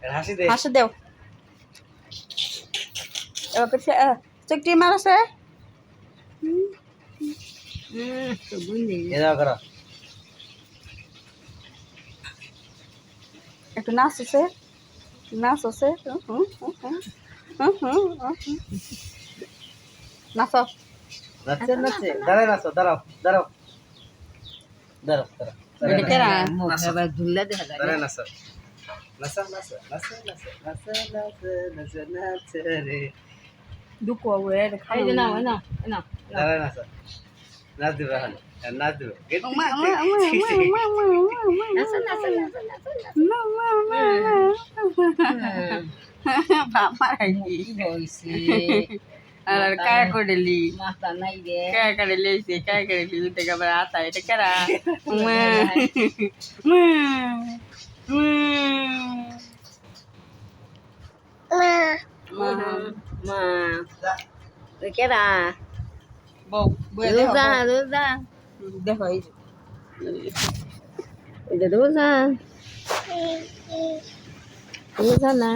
হাসি দে হাসি দেও এবার পেছে চুকটি মারছে এরা করো একটু নাচ আছে নাচ আছে নাচো নাচে নাচে দাঁড়ায় নাচো দাঁড়াও দাঁড়াও দাঁড়াও দাঁড়াও এটা কেরা দাঁড়ায় নাচো নাচো নাচো নাচো নাচো নাচো নাচো নাচো নাচো রে দুঃখ ওরে খাই না না না দাঁড়ায় নাচো নাচ দিবে এখন নাচ দিবে বাবা আর কায়া করেলি কায়া করেলি এসে কায়া করেলি উঠে গেবে আতা এটা কেরা কেরা বউ রোজা রোজা দেখো এই এটা রোজা রোজা না